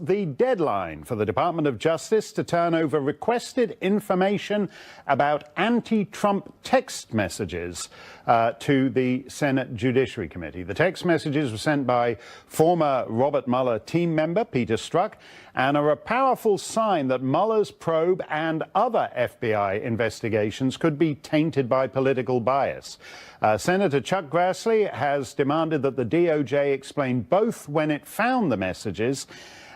the deadline for the Department of Justice to turn over requested information about anti-Trump text messages to the Senate Judiciary Committee. The text messages were sent by former Robert Mueller team member Peter Strzok and are a powerful sign that Mueller's probe and other FBI investigations could be tainted by political bias. Senator Chuck Grassley has demanded that the DOJ explain both when it found the messages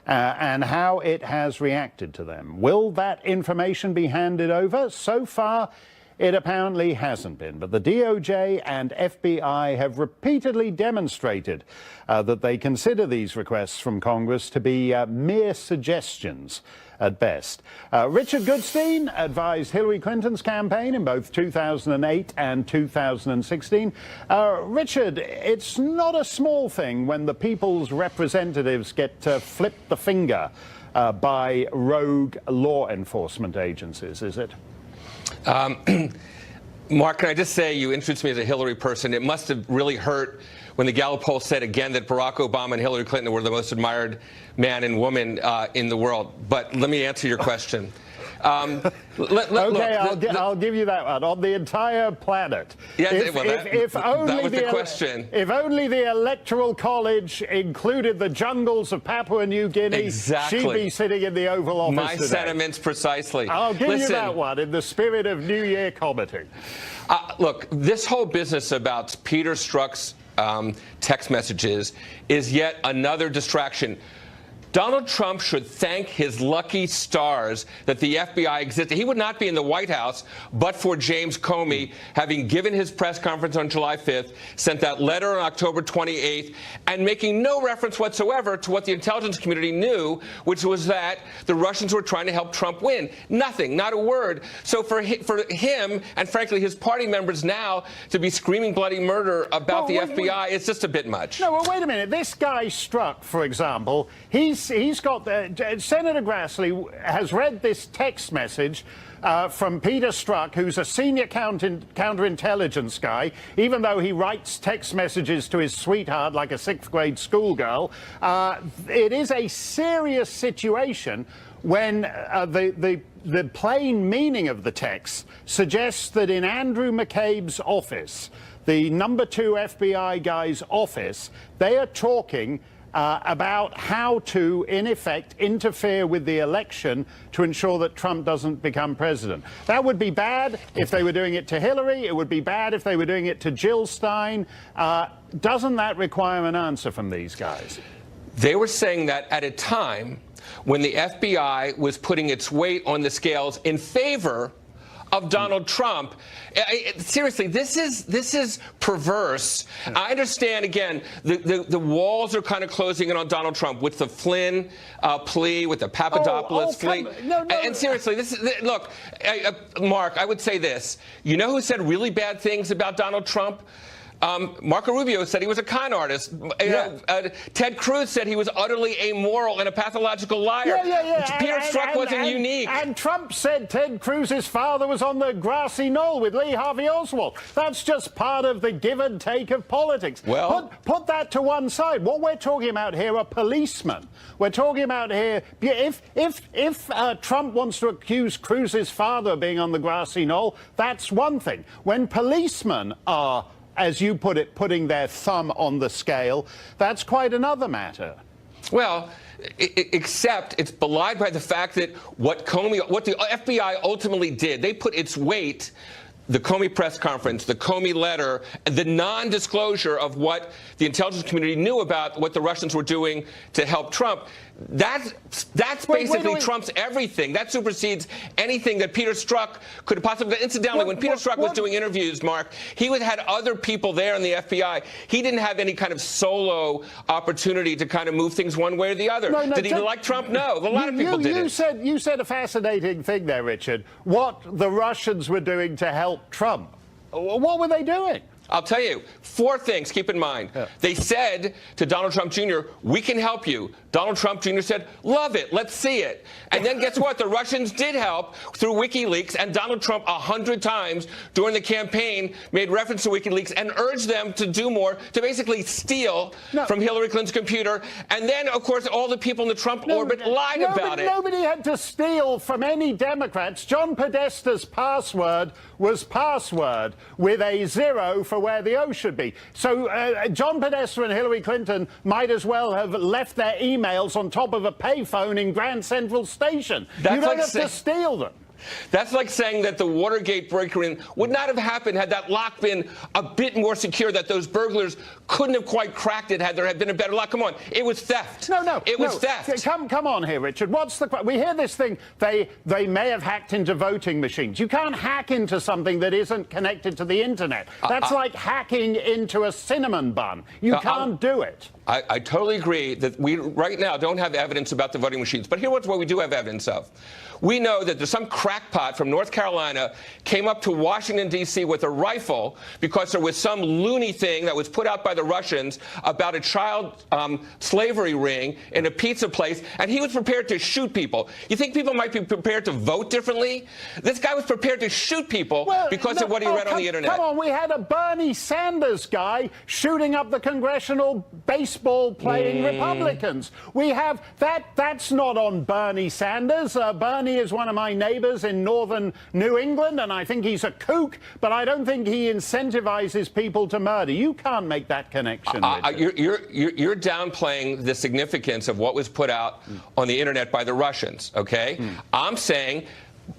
and how it has reacted to them. Will that information be handed over? So far, it apparently hasn't been, but the DOJ and FBI have repeatedly demonstrated that they consider these requests from Congress to be mere suggestions at best. Richard Goodstein advised Hillary Clinton's campaign in both 2008 and 2016. Richard, it's not a small thing when the people's representatives get flipped the finger by rogue law enforcement agencies, is it? Mark, can I just say you introduced me as a Hillary person. It must have really hurt when the Gallup poll said again that Barack Obama and Hillary Clinton were the most admired man and woman in the world. But let me answer your question. I'll give you that one. On the entire planet. Yeah, If only the Electoral College included the jungles of Papua New Guinea, exactly. She'd be sitting in the Oval Office My today. Sentiments precisely. I'll give you that one in the spirit of New Year commenting. Look, this whole business about Peter Strzok's text messages is yet another distraction. Donald Trump should thank his lucky stars that the FBI existed. He would not be in the White House but for James Comey having given his press conference on July 5th, sent that letter on October 28th, and making no reference whatsoever to what the intelligence community knew, which was that the Russians were trying to help Trump win. Nothing, not a word. So for him and, frankly, his party members now to be screaming bloody murder about the FBI, it's just a bit much. No, well, wait a minute. This guy Strzok, for example, he's got Senator Grassley has read this text message from Peter Strzok, who's a senior counterintelligence guy, even though he writes text messages to his sweetheart like a sixth-grade schoolgirl. It is a serious situation when the plain meaning of the text suggests that in Andrew McCabe's office, the number 2 FBI guy's office, they are talking about how to, in effect, interfere with the election to ensure that Trump doesn't become president. That would be bad if they were doing it to Hillary. It would be bad if they were doing it to Jill Stein. Doesn't that require an answer from these guys? They were saying that at a time when the FBI was putting its weight on the scales in favor of Donald Trump. Seriously, this is perverse. I understand, again, the walls are kind of closing in on Donald Trump with the Flynn plea, with the Papadopoulos plea. No. And seriously, look, Mark, I would say this. You know who said really bad things about Donald Trump? Marco Rubio said he was a con artist. Ted Cruz said he was utterly amoral and a pathological liar. Peter Strzok wasn't unique. And Trump said Ted Cruz's father was on the grassy knoll with Lee Harvey Oswald. That's just part of the give and take of politics. Well, put that to one side. What we're talking about here are policemen. We're talking about here, if Trump wants to accuse Cruz's father of being on the grassy knoll, that's one thing. When policemen are, as you put it, putting their thumb on the scale, that's quite another matter. Well, except it's belied by the fact that what the FBI ultimately did, they put its weight, the Comey press conference, the Comey letter, the non-disclosure of what the intelligence community knew about what the Russians were doing to help Trump. That's basically Trump's everything. That supersedes anything that Peter Strzok could have possibly. Incidentally, when Peter Strzok was doing interviews, Mark, he had other people there in the FBI. He didn't have any kind of solo opportunity to kind of move things one way or the other. Did he like Trump? No. A lot of people didn't. You said a fascinating thing there, Richard. What the Russians were doing to help Trump. What were they doing? I'll tell you, 4 things, keep in mind. Yeah. They said to Donald Trump Jr., we can help you. Donald Trump Jr. said, love it, let's see it. And then guess what? The Russians did help through WikiLeaks, and Donald Trump 100 times during the campaign made reference to WikiLeaks and urged them to do more, to basically steal from Hillary Clinton's computer. And then, of course, all the people in the Trump orbit lied about it. Nobody had to steal from any Democrats. John Podesta's password was password with a 0 for where the O should be. So John Podesta and Hillary Clinton might as well have left their emails on top of a payphone in Grand Central Station. You don't have to steal them. That's like saying that the Watergate break-in would not have happened had that lock been a bit more secure, that those burglars couldn't have quite cracked it had there had been a better lock. Come on, it was theft. It was theft. Come on here, Richard. We hear this thing, they may have hacked into voting machines. You can't hack into something that isn't connected to the internet. That's like hacking into a cinnamon bun. You can't do it. I totally agree that we right now don't have evidence about the voting machines. But here's what we do have evidence of. We know that there's some crackpot from North Carolina came up to Washington, D.C. with a rifle because there was some loony thing that was put out by the Russians about a child slavery ring in a pizza place, and he was prepared to shoot people. You think people might be prepared to vote differently? This guy was prepared to shoot people because of what he read on the internet. Come on, we had a Bernie Sanders guy shooting up the congressional baseball-playing Republicans. We have that's not on Bernie Sanders. Bernie is one of my neighbors in northern New England, and I think he's a kook, but I don't think he incentivizes people to murder. You can't make that connection. You're downplaying the significance of what was put out on the internet by the Russians, okay? I'm saying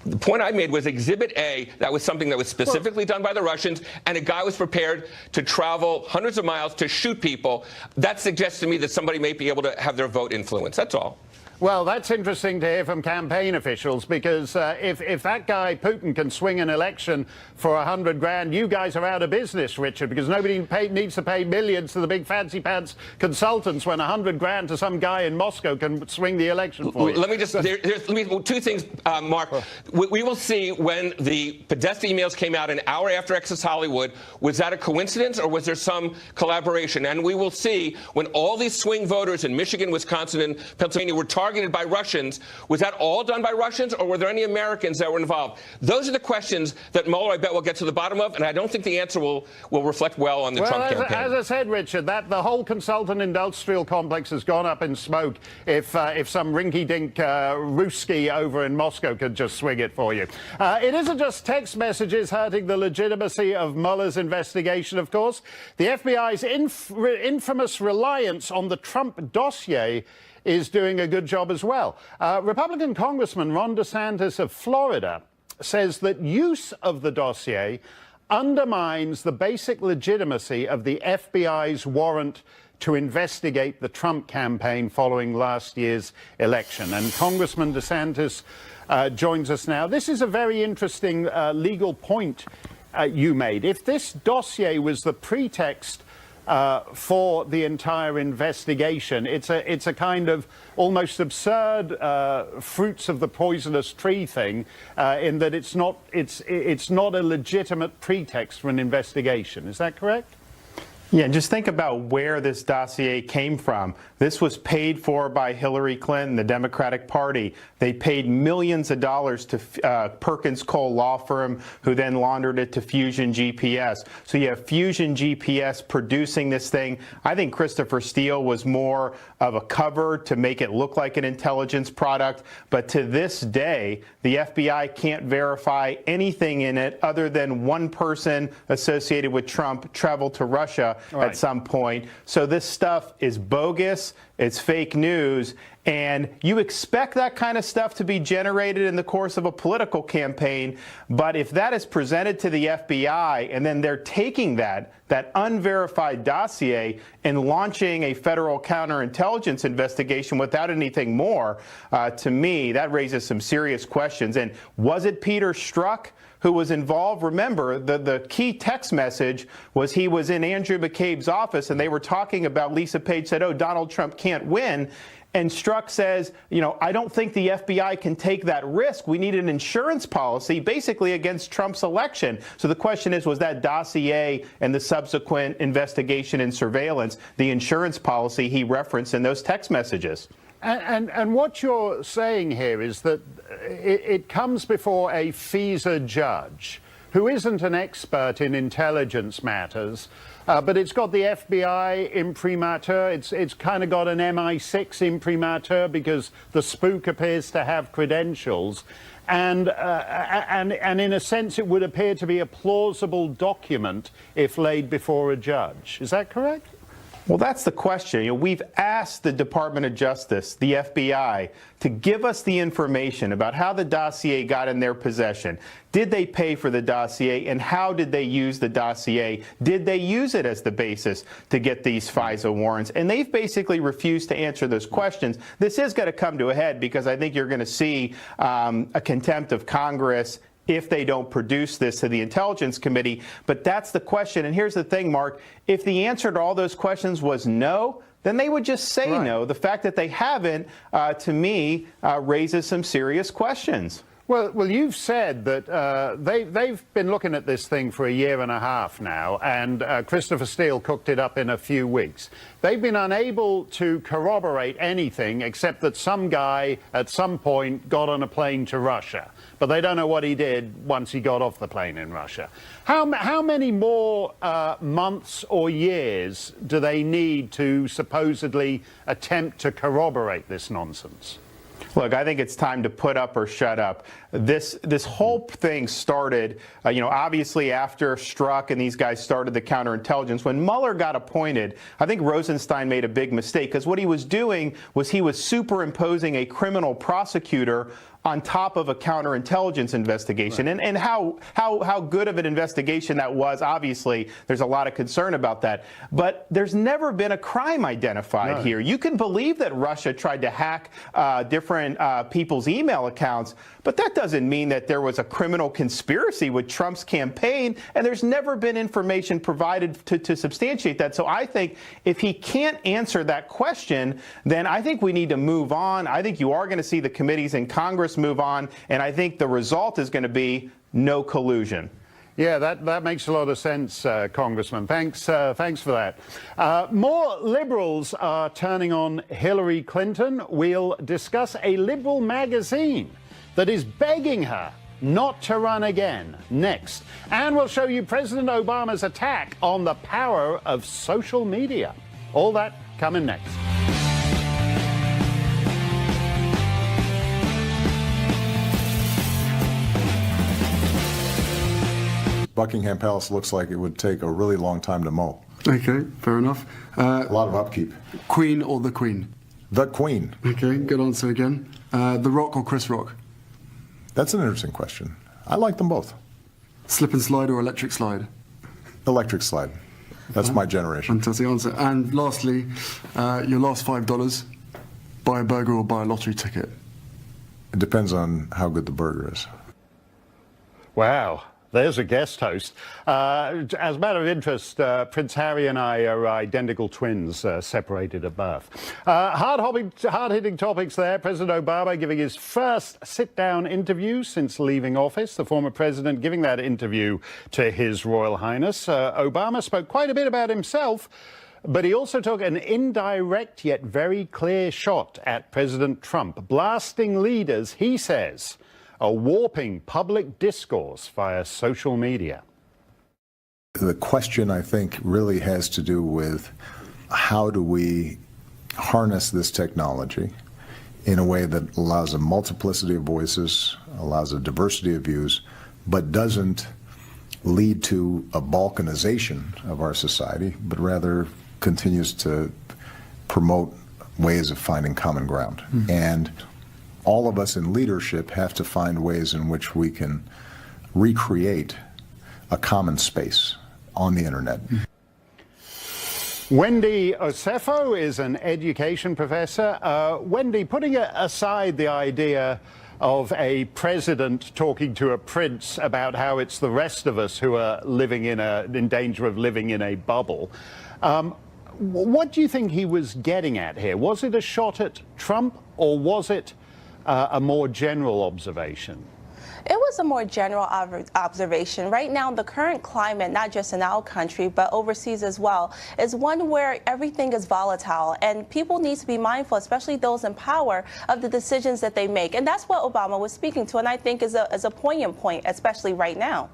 the point I made was Exhibit A. That was something that was specifically done by the Russians, and a guy was prepared to travel hundreds of miles to shoot people. That suggests to me that somebody may be able to have their vote influenced. That's all. Well, that's interesting to hear from campaign officials, because if that guy Putin can swing an election for 100 grand, you guys are out of business, Richard, because nobody needs to pay millions to the big fancy pants consultants when 100 grand to some guy in Moscow can swing the election for you. Let me just, two things, Mark. We will see when the Podesta emails came out an hour after Access Hollywood. Was that a coincidence, or was there some collaboration? And we will see when all these swing voters in Michigan, Wisconsin, and Pennsylvania were targeted by Russians. Was that all done by Russians, or were there any Americans that were involved? Those are the questions that Mueller, I bet, will get to the bottom of, and I don't think the answer will reflect well on the Trump campaign. As I said, Richard, that the whole consultant industrial complex has gone up in smoke if some rinky-dink Ruski over in Moscow could just swing it for you. It isn't just text messages hurting the legitimacy of Mueller's investigation, of course. The FBI's infamous reliance on the Trump dossier is doing a good job as well. Republican Congressman Ron DeSantis of Florida says that use of the dossier undermines the basic legitimacy of the FBI's warrant to investigate the Trump campaign following last year's election. And Congressman DeSantis joins us now. This is a very interesting legal point you made. If this dossier was the pretext for the entire investigation, it's a kind of almost absurd fruits of the poisonous tree thing, in that it's not a legitimate pretext for an investigation. Is that correct? Yeah, just think about where this dossier came from. This was paid for by Hillary Clinton, the Democratic Party. They paid millions of dollars to Perkins Cole law firm, who then laundered it to Fusion GPS. So you have Fusion GPS producing this thing. I think Christopher Steele was more of a cover to make it look like an intelligence product. But to this day, the FBI can't verify anything in it other than one person associated with Trump traveled to Russia at some point. So this stuff is bogus. It's fake news. And you expect that kind of stuff to be generated in the course of a political campaign. But if that is presented to the FBI and then they're taking that unverified dossier and launching a federal counterintelligence investigation without anything more, to me, that raises some serious questions. And was it Peter Strzok who was involved? Remember, the key text message was he was in Andrew McCabe's office and they were talking about, Lisa Page said, oh, Donald Trump can't win. And Strzok says, I don't think the FBI can take that risk. We need an insurance policy basically against Trump's election. So the question is, was that dossier and the subsequent investigation and surveillance the insurance policy he referenced in those text messages? And what you're saying here is that it comes before a FISA judge who isn't an expert in intelligence matters, but it's got the FBI imprimatur. It's kind of got an MI6 imprimatur because the spook appears to have credentials. And in a sense, it would appear to be a plausible document if laid before a judge. Is that correct? Well, that's the question. We've asked the Department of Justice, the FBI, to give us the information about how the dossier got in their possession. Did they pay for the dossier, and how did they use the dossier? Did they use it as the basis to get these FISA warrants? And they've basically refused to answer those questions. This is going to come to a head because I think you're going to see a contempt of Congress if they don't produce this to the Intelligence Committee. But that's the question. And here's the thing, Mark. If the answer to all those questions was no, then they would just say no. The fact that they haven't, to me, raises some serious questions. Well, you've said that they've been looking at this thing for a year and a half now, and Christopher Steele cooked it up in a few weeks. They've been unable to corroborate anything except that some guy at some point got on a plane to Russia. But they don't know what he did once he got off the plane in Russia. How many more months or years do they need to supposedly attempt to corroborate this nonsense? Look, I think it's time to put up or shut up. This whole thing started, obviously after Strzok and these guys started the counterintelligence. When Mueller got appointed, I think Rosenstein made a big mistake because what he was doing was he was superimposing a criminal prosecutor on top of a counterintelligence investigation. Right. And how good of an investigation that was, obviously, there's a lot of concern about that. But there's never been a crime identified here. You can believe that Russia tried to hack different people's email accounts, but that doesn't mean that there was a criminal conspiracy with Trump's campaign, and there's never been information provided to substantiate that. So I think if he can't answer that question, then I think we need to move on. I think you are going to see the committees in Congress move on, and I think the result is going to be no collusion. Yeah, that makes a lot of sense, Congressman. Thanks for that. More liberals are turning on Hillary Clinton. We'll discuss a liberal magazine that is begging her not to run again next. And we'll show you President Obama's attack on the power of social media. All that coming next. Buckingham Palace looks like it would take a really long time to mow. Okay, fair enough. A lot of upkeep. Queen or the Queen? The Queen. Okay, good answer again. The Rock or Chris Rock? That's an interesting question. I like them both. Slip and slide or electric slide? Electric slide. That's my generation. Fantastic answer. And lastly, your last $5, buy a burger or buy a lottery ticket? It depends on how good the burger is. Wow. There's a guest host. As a matter of interest, Prince Harry and I are identical twins, separated at birth. Hard-hitting topics there. President Obama giving his first sit-down interview since leaving office. The former president giving that interview to His Royal Highness. Obama spoke quite a bit about himself, but he also took an indirect yet very clear shot at President Trump, blasting leaders, he says, are warping public discourse via social media. The question, I think, really has to do with how do we harness this technology in a way that allows a multiplicity of voices, allows a diversity of views, but doesn't lead to a balkanization of our society, but rather continues to promote ways of finding common ground. And all of us in leadership have to find ways in which we can recreate a common space on the internet. Wendy Osefo is an education professor. Wendy, putting aside the idea of a president talking to a prince about how it's the rest of us who are living in danger of living in a bubble, What do you think he was getting at here? Was it a shot at Trump, or was it a more general observation? It was a more general observation. Right now, the current climate, not just in our country, but overseas as well, is one where everything is volatile, and people need to be mindful, especially those in power, of the decisions that they make. And that's what Obama was speaking to, and I think is a poignant point, especially right now.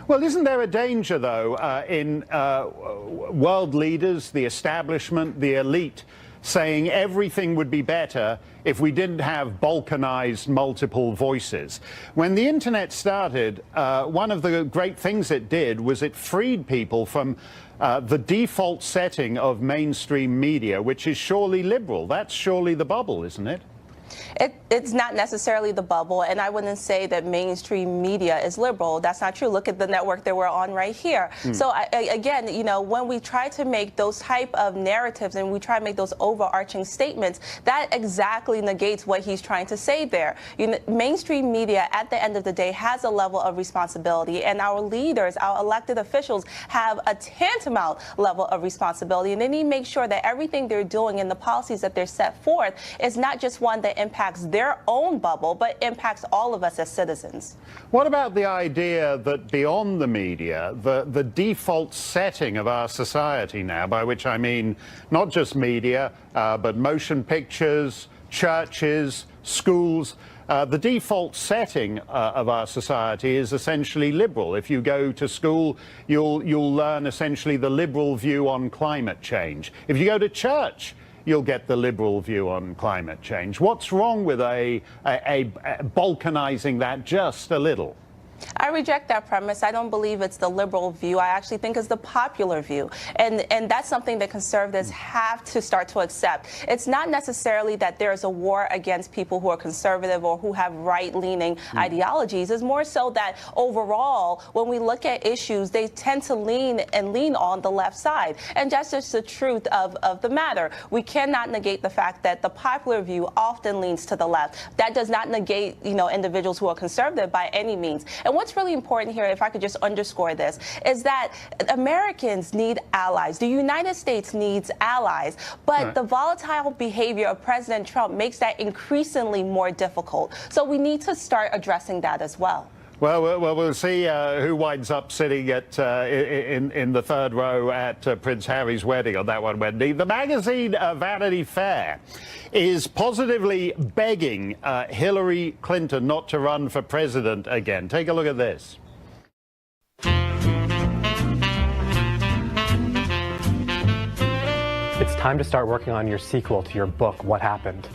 Well, isn't there a danger, though, in world leaders, the establishment, the elite, saying everything would be better if we didn't have balkanized multiple voices? When the internet started, one of the great things it did was it freed people from the default setting of mainstream media, which is surely liberal. That's surely the bubble, isn't it? It's not necessarily the bubble, and I wouldn't say that mainstream media is liberal. That's not true. Look at the network that we're on right here. So again, you know, when we try to make those type of narratives and we try to make those overarching statements, that exactly negates what he's trying to say there. You know, mainstream media, at the end of the day, has a level of responsibility, and our leaders, our elected officials, have a tantamount level of responsibility, and they need to make sure that everything they're doing and the policies that they're set forth is not just one that impacts their own bubble, but impacts all of us as citizens. What about the idea that beyond the media, the default setting of our society now, by which I mean not just media, but motion pictures, churches, schools, the default setting of our society is essentially liberal. If you go to school, you'll learn essentially the liberal view on climate change. If you go to church, you'll get the liberal view on climate change. What's wrong with balkanizing that just a little? I reject that premise. I don't believe it's the liberal view. I actually think it's the popular view. And that's something that conservatives have to start to accept. It's not necessarily that there's a war against people who are conservative or who have right-leaning ideologies. It's more so that overall, when we look at issues, they tend to lean on the left side. And that's just the truth of the matter. We cannot negate the fact that the popular view often leans to the left. That does not negate, you know, individuals who are conservative by any means. And what's really important here, if I could just underscore this, is that Americans need allies. The United States needs allies. But the volatile behavior of President Trump makes that increasingly more difficult. So we need to start addressing that as well. Well, we'll see who winds up sitting at in the third row at Prince Harry's wedding on that one, Wendy. The magazine Vanity Fair is positively begging Hillary Clinton not to run for president again. Take a look at this. It's time to start working on your sequel to your book, What Happened?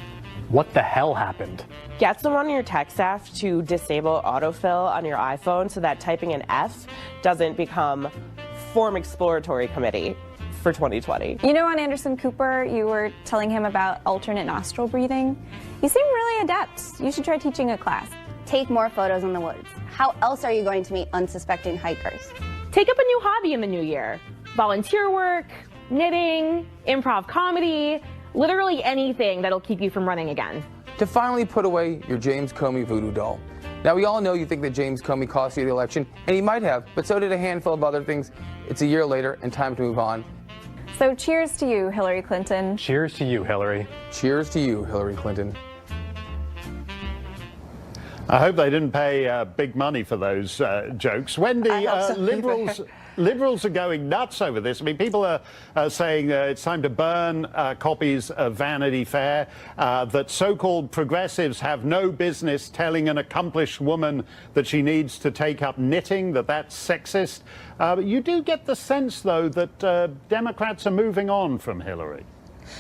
What the hell happened? Get someone on your tech staff to disable autofill on your iPhone so that typing an F doesn't become Form Exploratory Committee for 2020. You know, on Anderson Cooper, you were telling him about alternate nostril breathing. You seem really adept. You should try teaching a class. Take more photos in the woods. How else are you going to meet unsuspecting hikers? Take up a new hobby in the new year. Volunteer work, knitting, improv comedy, literally anything that'll keep you from running again. To finally put away your James Comey voodoo doll. Now, we all know you think that James Comey cost you the election, and he might have, but so did a handful of other things. It's a year later, and time to move on. So cheers to you, Hillary Clinton. Cheers to you, Hillary. Cheers to you, Hillary Clinton. I hope they didn't pay big money for those jokes. Wendy, liberals are going nuts over this. I mean, people are saying it's time to burn copies of Vanity Fair, that so-called progressives have no business telling an accomplished woman that she needs to take up knitting, that's sexist. But you do get the sense, though, that Democrats are moving on from Hillary.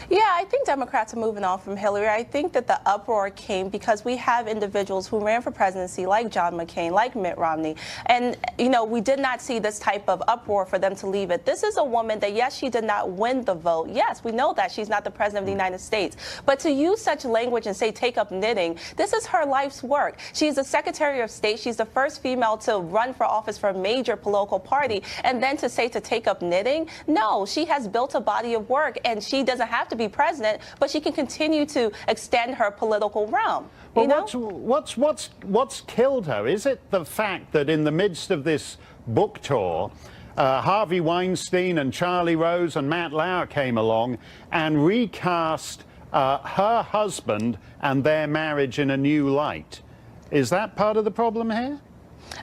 Yeah, I think Democrats are moving on from Hillary. I think that the uproar came because we have individuals who ran for presidency like John McCain, like Mitt Romney. And, you know, we did not see this type of uproar for them to leave it. This is a woman that, yes, she did not win the vote. Yes, we know that. She's not the president of the United States. But to use such language and say take up knitting, this is her life's work. She's the Secretary of State. She's the first female to run for office for a major political party. And then to say to take up knitting? No, she has built a body of work, and she doesn't have to be president, but she can continue to extend her political realm. Well, what's killed her? Is it the fact that in the midst of this book tour, Harvey Weinstein and Charlie Rose and Matt Lauer came along and recast her husband and their marriage in a new light. Is that part of the problem here?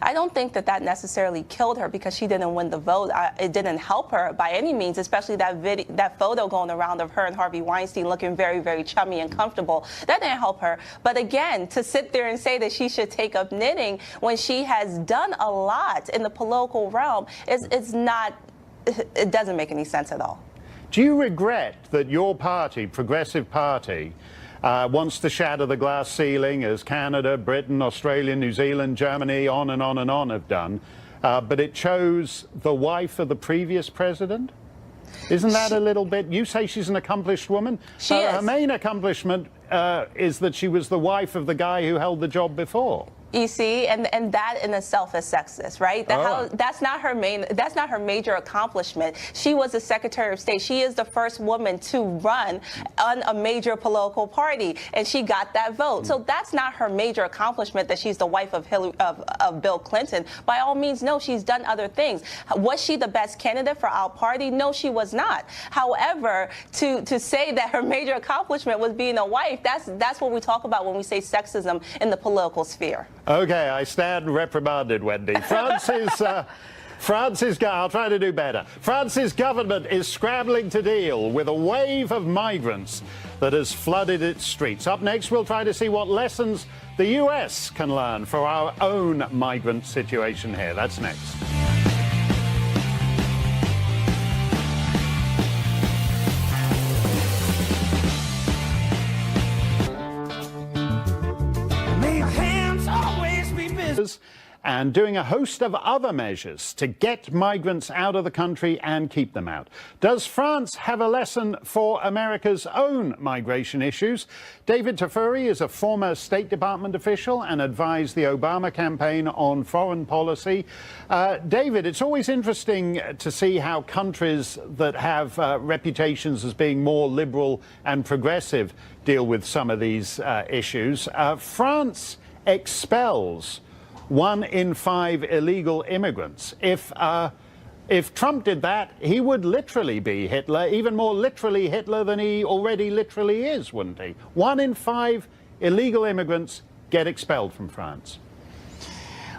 I don't think that that necessarily killed her because she didn't win the vote. It didn't help her by any means, especially that photo going around of her and Harvey Weinstein looking very, very chummy and comfortable. That didn't help her. But again, to sit there and say that she should take up knitting when she has done a lot in the political realm, it doesn't make any sense at all. Do you regret that your party, Progressive Party, wants to shatter the glass ceiling, as Canada, Britain, Australia, New Zealand, Germany, on and on and on have done, but it chose the wife of the previous president? Isn't that a little bit... You say she's an accomplished woman? She is. Her main accomplishment is that she was the wife of the guy who held the job before. You see, and that in itself is sexist, right? That's not her major accomplishment. She was the Secretary of State. She is the first woman to run on a major political party, and she got that vote. So that's not her major accomplishment, that she's the wife of Bill Clinton. By all means, no, she's done other things. Was she the best candidate for our party? No, she was not. However, to say that her major accomplishment was being a wife, that's what we talk about when we say sexism in the political sphere. Okay, I stand reprimanded, Wendy. I'll try to do better. France's government is scrambling to deal with a wave of migrants that has flooded its streets. Up next, we'll try to see what lessons the US can learn for our own migrant situation here. That's next. And doing a host of other measures to get migrants out of the country and keep them out. Does France have a lesson for America's own migration issues? David Tafuri is a former State Department official and advised the Obama campaign on foreign policy. David, it's always interesting to see how countries that have reputations as being more liberal and progressive deal with some of these issues. France expels 1 in 5 illegal immigrants. If Trump did that, he would literally be Hitler, even more literally Hitler than he already literally is, wouldn't he? 1 in 5 illegal immigrants get expelled from France.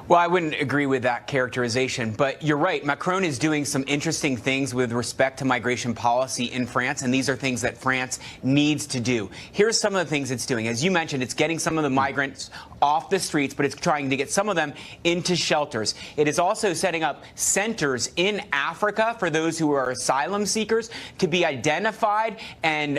Well, I wouldn't agree with that characterization, but you're right. Macron is doing some interesting things with respect to migration policy in France, and these are things that France needs to do. Here's some of the things it's doing. As you mentioned, it's getting some of the migrants off the streets, but it's trying to get some of them into shelters. It is also setting up centers in Africa for those who are asylum seekers to be identified and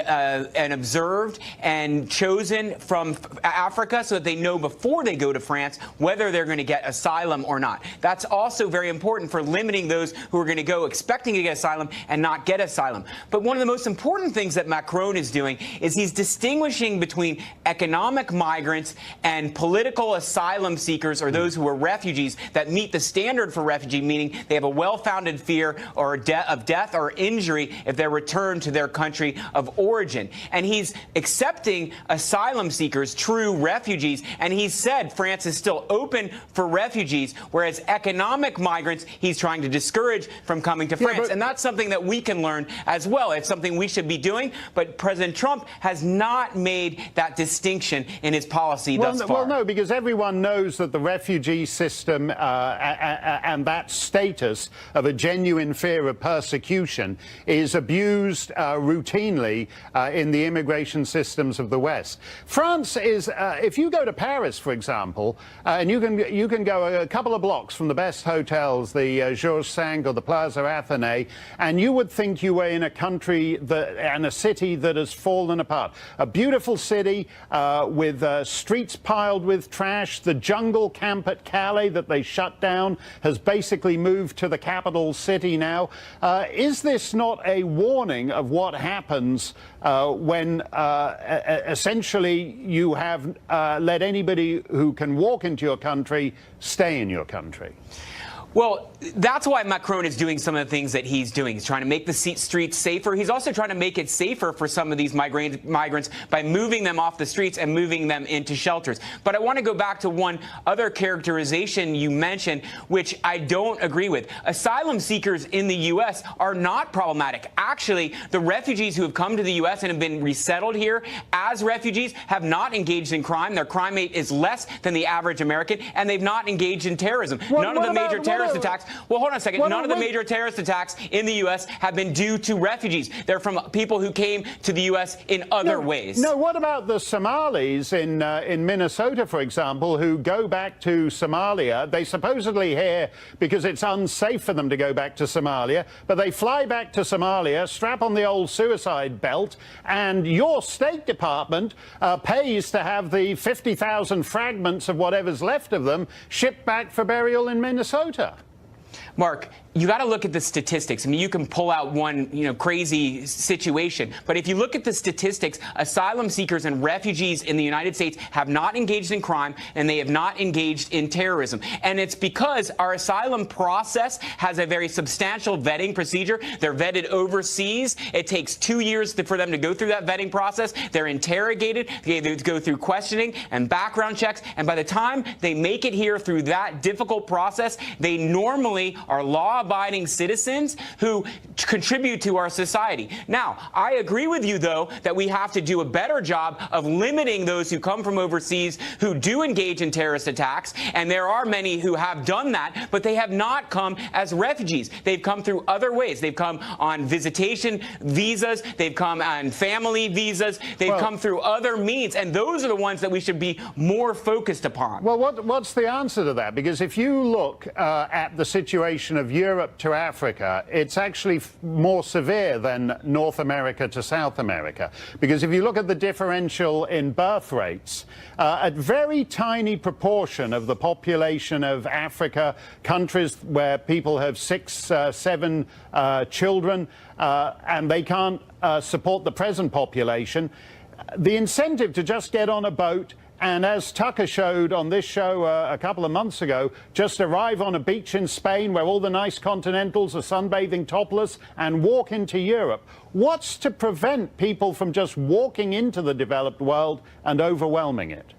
observed and chosen from Africa so that they know before they go to France whether they're going to get asylum or not. That's also very important for limiting those who are going to go expecting to get asylum and not get asylum. But one of the most important things that Macron is doing is he's distinguishing between economic migrants and political asylum seekers, or those who are refugees that meet the standard for refugee, meaning they have a well-founded fear or of death or injury if they're returned to their country of origin. And he's accepting asylum seekers, true refugees, and he said France is still open for refugees, whereas economic migrants he's trying to discourage from coming to France. And that's something that we can learn as well. It's something we should be doing, but President Trump has not made that distinction in his policy thus far. Well, no, because everyone knows that the refugee system and that status of a genuine fear of persecution is abused routinely in the immigration systems of the West. France is, if you go to Paris, for example, and you can go a couple of blocks from the best hotels, the Georges V or the Plaza Athénée, and you would think you were in a country and a city that has fallen apart. A beautiful city with streets piled with trash. The jungle camp at Calais that they shut down has basically moved to the capital city now. Is this not a warning of what happens when essentially you have let anybody who can walk into your country stay in your country? Well, that's why Macron is doing some of the things that he's doing. He's trying to make the streets safer. He's also trying to make it safer for some of these migrants by moving them off the streets and moving them into shelters. But I want to go back to one other characterization you mentioned, which I don't agree with. Asylum seekers in the U.S. are not problematic. Actually, the refugees who have come to the U.S. and have been resettled here as refugees have not engaged in crime. Their crime rate is less than the average American, and they've not engaged in terrorism. None of the major terrorist attacks. Well, hold on a second. None of the major terrorist attacks in the U.S. have been due to refugees. They're from people who came to the U.S. in other ways. No, what about the Somalis in Minnesota, for example, who go back to Somalia? They supposedly here because it's unsafe for them to go back to Somalia, but they fly back to Somalia, strap on the old suicide belt, and your State Department pays to have the 50,000 fragments of whatever's left of them shipped back for burial in Minnesota. Mark, you got to look at the statistics. I mean, you can pull out one, crazy situation, but if you look at the statistics, asylum seekers and refugees in the United States have not engaged in crime and they have not engaged in terrorism. And it's because our asylum process has a very substantial vetting procedure. They're vetted overseas. It takes 2 years for them to go through that vetting process. They're interrogated. They go through questioning and background checks. And by the time they make it here through that difficult process, they normally are law-abiding citizens who contribute to our society. Now, I agree with you, though, that we have to do a better job of limiting those who come from overseas who do engage in terrorist attacks, and there are many who have done that, but they have not come as refugees. They've come through other ways. They've come on visitation visas. They've come on family visas. They've come through other means, and those are the ones that we should be more focused upon. Well, what's the answer to that? Because if you look at the situation of Europe to Africa, it's actually more severe than North America to South America. Because if you look at the differential in birth rates, a very tiny proportion of the population of Africa, countries where people have 6, 7 children, and they can't support the present population, the incentive to just get on a boat and, as Tucker showed on this show a couple of months ago, just arrive on a beach in Spain where all the nice continentals are sunbathing topless and walk into Europe. What's to prevent people from just walking into the developed world and overwhelming it?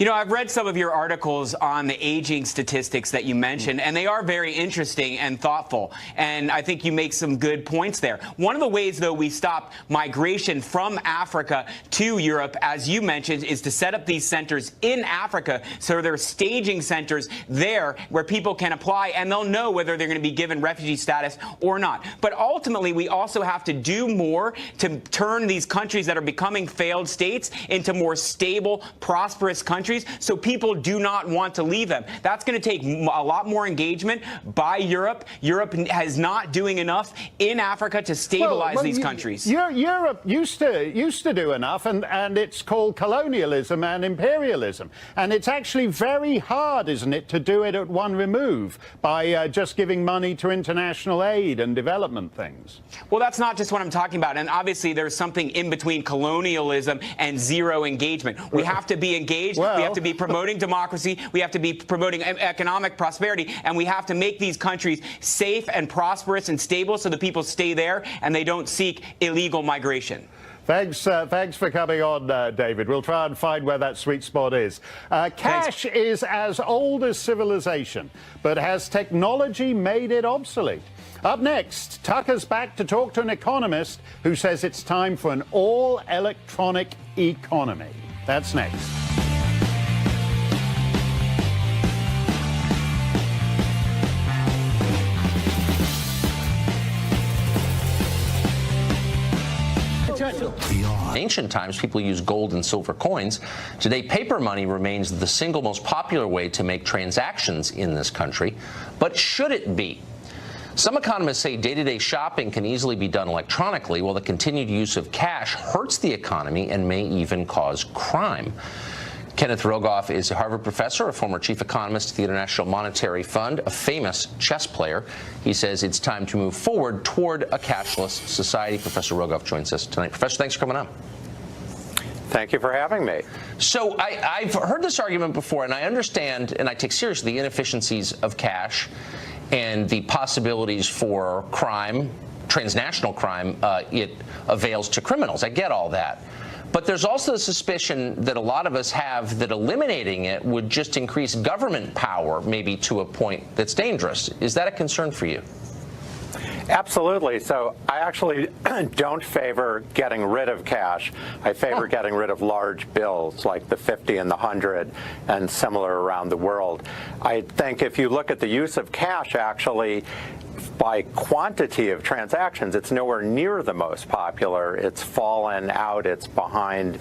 I've read some of your articles on the aging statistics that you mentioned, and they are very interesting and thoughtful. And I think you make some good points there. One of the ways, though, we stop migration from Africa to Europe, as you mentioned, is to set up these centers in Africa. So there are staging centers there where people can apply, and they'll know whether they're going to be given refugee status or not. But ultimately, we also have to do more to turn these countries that are becoming failed states into more stable, prosperous countries, so people do not want to leave them. That's going to take a lot more engagement by Europe. Europe is not doing enough in Africa to stabilize these countries. Europe used to do enough, and it's called colonialism and imperialism. And it's actually very hard, isn't it, to do it at one remove by just giving money to international aid and development things. Well, that's not just what I'm talking about. And obviously, there's something in between colonialism and zero engagement. We have to be engaged. We have to be promoting democracy. We have to be promoting economic prosperity. And we have to make these countries safe and prosperous and stable so the people stay there and they don't seek illegal migration. Thanks for coming on, David. We'll try and find where that sweet spot is. Cash is as old as civilization, but has technology made it obsolete? Up next, Tucker's back to talk to an economist who says it's time for an all-electronic economy. That's next. In ancient times, people used gold and silver coins. Today, paper money remains the single most popular way to make transactions in this country. But should it be? Some economists say day-to-day shopping can easily be done electronically, while the continued use of cash hurts the economy and may even cause crime. Kenneth Rogoff is a Harvard professor, a former chief economist at the International Monetary Fund, a famous chess player. He says it's time to move forward toward a cashless society. Professor Rogoff joins us tonight. Professor, thanks for coming on. Thank you for having me. So I've heard this argument before, and I understand and I take seriously the inefficiencies of cash. and the possibilities for crime, transnational crime, it avails to criminals. I get all that. But there's also the suspicion that a lot of us have that eliminating it would just increase government power, maybe to a point that's dangerous. Is that a concern for you? Absolutely. So I actually don't favor getting rid of cash. I favor getting rid of large bills like the 50 and the 100 and similar around the world. I think if you look at the use of cash, actually, by quantity of transactions, it's nowhere near the most popular. It's fallen out. It's behind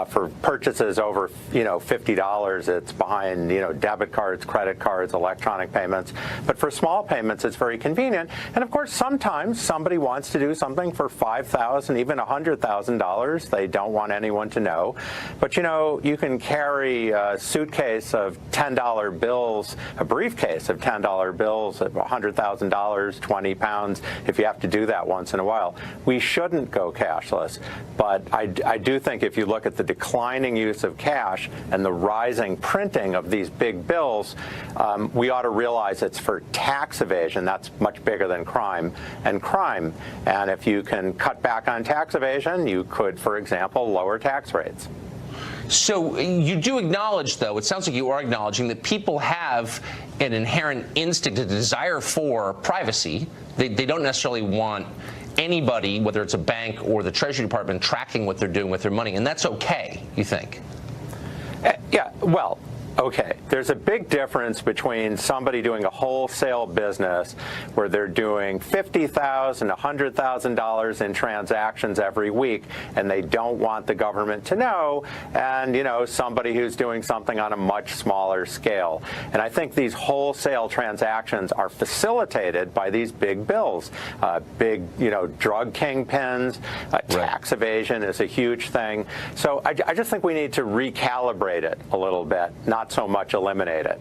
for purchases over, $50. It's behind, debit cards, credit cards, electronic payments. But for small payments, it's very convenient. And of course, sometimes somebody wants to do something for $5,000, even $100,000. They don't want anyone to know. But you can carry a suitcase of $10 bills, a briefcase of $10 bills of $100,000. 20 pounds, if you have to do that once in a while. We shouldn't go cashless, but I do think if you look at the declining use of cash and the rising printing of these big bills, we ought to realize it's for tax evasion. That's much bigger than crime. And if you can cut back on tax evasion, you could, for example, lower tax rates. So you do acknowledge, though, it sounds like you are acknowledging that people have an inherent instinct, a desire for privacy. They don't necessarily want anybody, whether it's a bank or the Treasury Department, tracking what they're doing with their money. And that's okay, you think? Yeah, well, okay. There's a big difference between somebody doing a wholesale business where they're doing $50,000, $100,000 in transactions every week, and they don't want the government to know, and somebody who's doing something on a much smaller scale. And I think these wholesale transactions are facilitated by these big bills, big drug kingpins. Tax evasion is a huge thing. So I just think we need to recalibrate it a little bit, not so much eliminate it.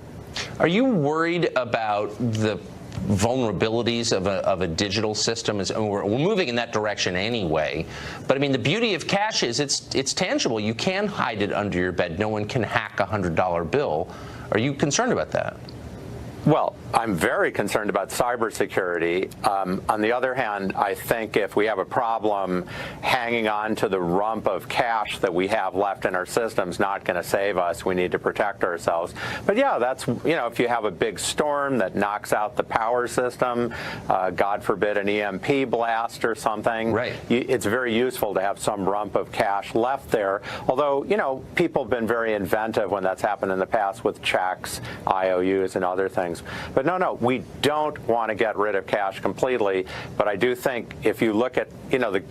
Are you worried about the vulnerabilities of a digital system? We're moving in that direction anyway. But I mean, the beauty of cash is it's tangible. You can hide it under your bed. No one can hack a $100 bill. Are you concerned about that? Well, I'm very concerned about cybersecurity. On the other hand, I think if we have a problem, hanging on to the rump of cash that we have left in our system's not going to save us. We need to protect ourselves. But yeah, that's, if you have a big storm that knocks out the power system, God forbid an EMP blast or something, right. It's very useful to have some rump of cash left there. Although, people have been very inventive when that's happened in the past with checks, IOUs, and other things. But no, we don't want to get rid of cash completely. But I do think if you look at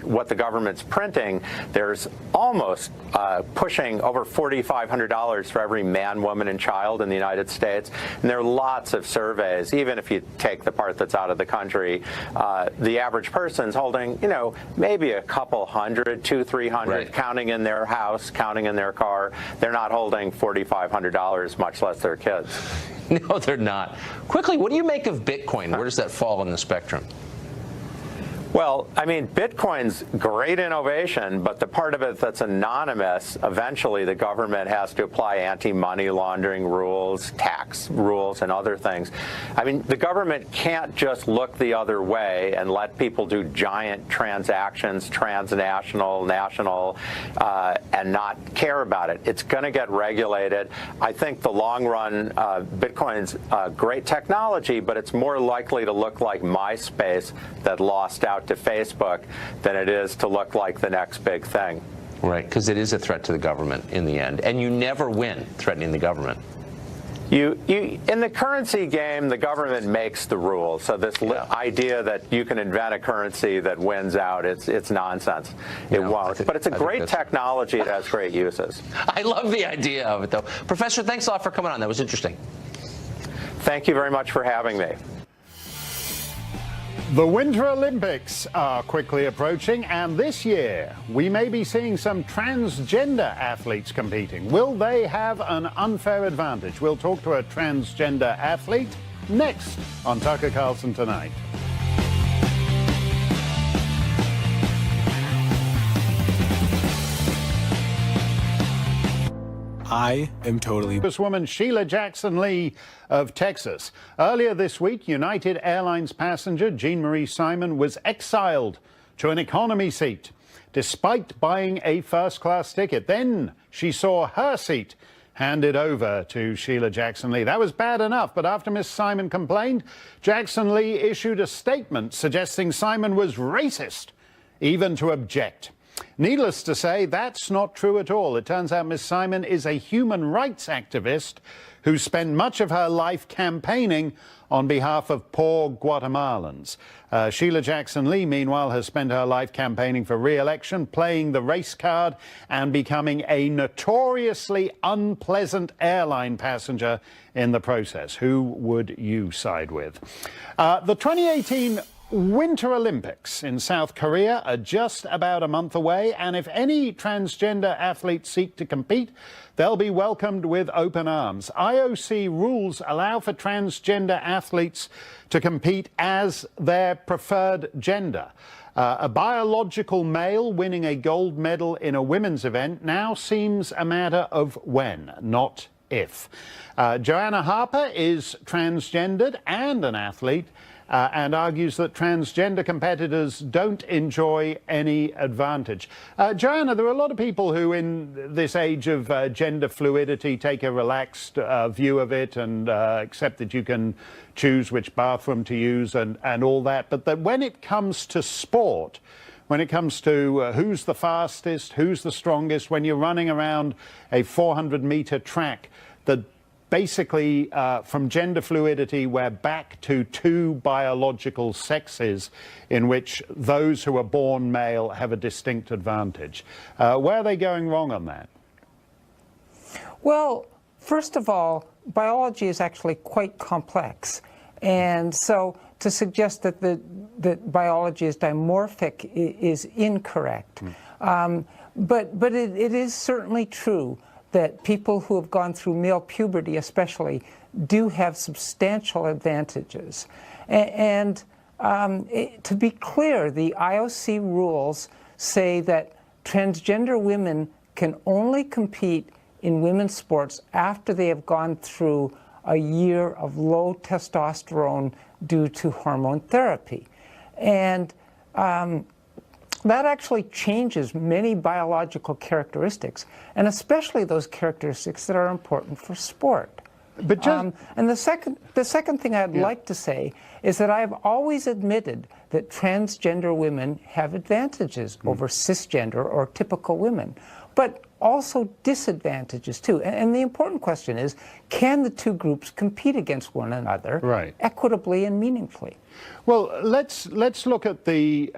what the government's printing, there's almost pushing over $4,500 for every man, woman, and child in the United States. And there are lots of surveys. Even if you take the part that's out of the country, the average person's holding maybe a couple hundred, $200-300, right. Counting in their house, counting in their car. They're not holding $4,500, much less their kids. No, they're not. Quickly, what do you make of Bitcoin? Where does that fall in the spectrum? Well, I mean, Bitcoin's great innovation, but the part of it that's anonymous, eventually the government has to apply anti-money laundering rules, tax rules, and other things. I mean, the government can't just look the other way and let people do giant transactions, transnational, national, and not care about it. It's going to get regulated. I think the long run, Bitcoin's great technology, but it's more likely to look like MySpace that lost out to Facebook than it is to look like the next big thing. Right, because it is a threat to the government in the end, and you never win threatening the government. You in the currency game, the government makes the rules. So this idea that you can invent a currency that wins out, it's nonsense. It won't. But it's a great technology. It has great uses. I love the idea of it, though. Professor, thanks a lot for coming on. That was interesting. Thank you very much for having me. The Winter Olympics are quickly approaching, and this year we may be seeing some transgender athletes competing. Will they have an unfair advantage? We'll talk to a transgender athlete next on Tucker Carlson Tonight. I am totally. Congresswoman Sheila Jackson Lee of Texas. Earlier this week, United Airlines passenger Jean Marie Simon was exiled to an economy seat despite buying a first-class ticket. Then she saw her seat handed over to Sheila Jackson Lee. That was bad enough, but after Miss Simon complained, Jackson Lee issued a statement suggesting Simon was racist, even to object. Needless to say, that's not true at all. It turns out Miss Simon is a human rights activist who spent much of her life campaigning on behalf of poor Guatemalans. Sheila Jackson Lee, meanwhile, has spent her life campaigning for re-election, playing the race card, and becoming a notoriously unpleasant airline passenger in the process. Who would you side with? The 2018 Winter Olympics in South Korea are just about a month away, and if any transgender athletes seek to compete, they'll be welcomed with open arms. IOC rules allow for transgender athletes to compete as their preferred gender. A biological male winning a gold medal in a women's event now seems a matter of when, not if. Joanna Harper is transgendered and an athlete, and argues that transgender competitors don't enjoy any advantage. Joanna, there are a lot of people who in this age of gender fluidity take a relaxed view of it and accept that you can choose which bathroom to use and all that, but that when it comes to sport, when it comes to who's the fastest, who's the strongest, when you're running around a 400-meter track, that basically, from gender fluidity, we're back to two biological sexes in which those who are born male have a distinct advantage. Where are they going wrong on that? Well, first of all, biology is actually quite complex. And so to suggest that that biology is dimorphic is incorrect. But it is certainly true that people who have gone through male puberty especially do have substantial advantages. And to be clear, the IOC rules say that transgender women can only compete in women's sports after they have gone through a year of low testosterone due to hormone therapy. And that actually changes many biological characteristics, and especially those characteristics that are important for sport. But and the second thing I'd like to say is that I've always admitted that transgender women have advantages over cisgender or typical women, but also disadvantages too. And the important question is, can the two groups compete against one another equitably and meaningfully? Well, let's look at the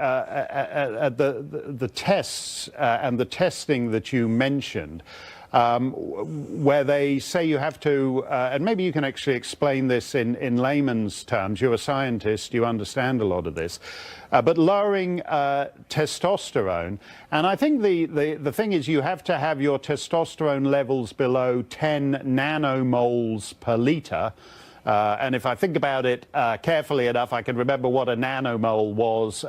tests and the testing that you mentioned, where they say you have to, and maybe you can actually explain this in layman's terms. You're a scientist, you understand a lot of this, but lowering testosterone, and I think the thing is you have to have your testosterone levels below 10 nanomoles per liter. And if I think about it carefully enough, I can remember what a nanomole was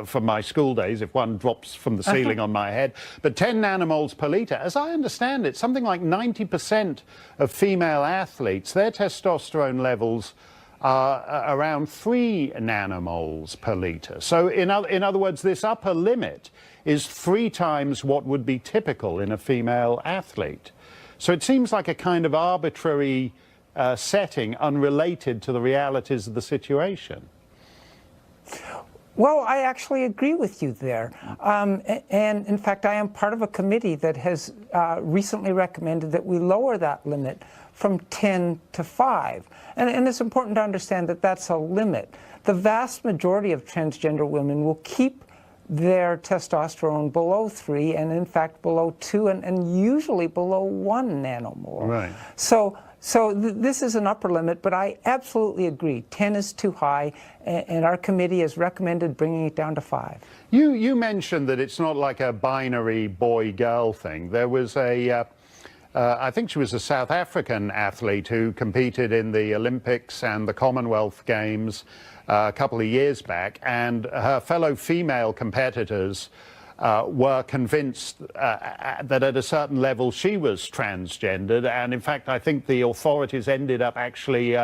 from my school days, if one drops from the ceiling on my head. But 10 nanomoles per liter, as I understand it, something like 90% of female athletes, their testosterone levels are around 3 nanomoles per liter. So in other words, this upper limit is 3 times what would be typical in a female athlete. So it seems like a kind of arbitrary setting unrelated to the realities of the situation. Well, I actually agree with you there. And in fact, I am part of a committee that has recently recommended that we lower that limit from 10 to 5. And it's important to understand that that's a limit. The vast majority of transgender women will keep their testosterone below 3 and in fact below 2 and usually below 1 nanomole. Right. So this is an upper limit, but I absolutely agree. 10 is too high, and our committee has recommended bringing it down to 5. You mentioned that it's not like a binary boy-girl thing. There was I think she was a South African athlete who competed in the Olympics and the Commonwealth Games a couple of years back, and her fellow female competitors were convinced that at a certain level she was transgendered. And in fact, I think the authorities ended up actually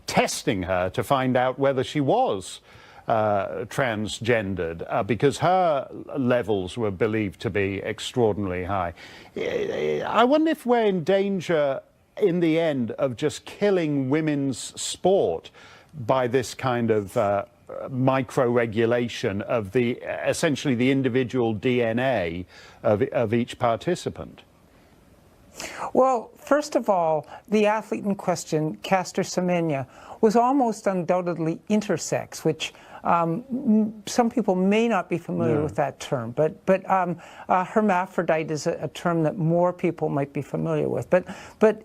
testing her to find out whether she was transgendered because her levels were believed to be extraordinarily high. I wonder if we're in danger in the end of just killing women's sport by this kind of micro-regulation of essentially the individual DNA of each participant. Well, first of all, the athlete in question, Caster Semenya, was almost undoubtedly intersex, which some people may not be familiar with that term, but hermaphrodite is a term that more people might be familiar with. But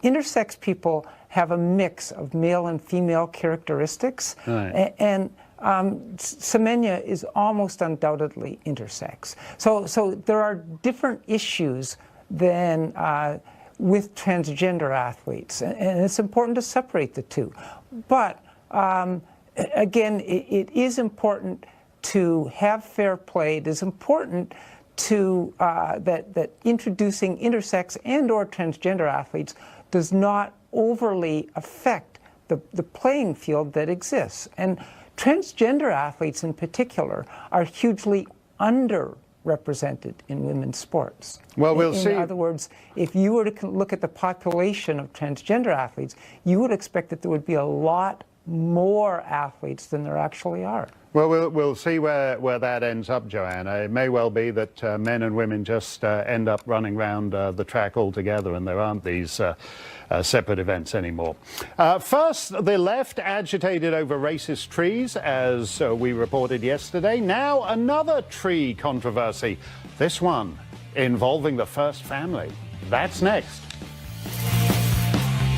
intersex people have a mix of male and female characteristics, right. And Semenya is almost undoubtedly intersex. So there are different issues than with transgender athletes, and it's important to separate the two. But again, it is important to have fair play. It is important to that introducing intersex and/or transgender athletes does not overly affect the playing field that exists. And transgender athletes in particular are hugely underrepresented in women's sports. Well, we'll see. In other words, if you were to look at the population of transgender athletes, you would expect that there would be a lot more athletes than there actually are. Well, we'll see where that ends up, Joanna. It may well be that men and women just end up running around the track altogether and there aren't these separate events anymore. First, the left agitated over racist trees, as we reported yesterday. Now, another tree controversy, this one involving the first family. That's next.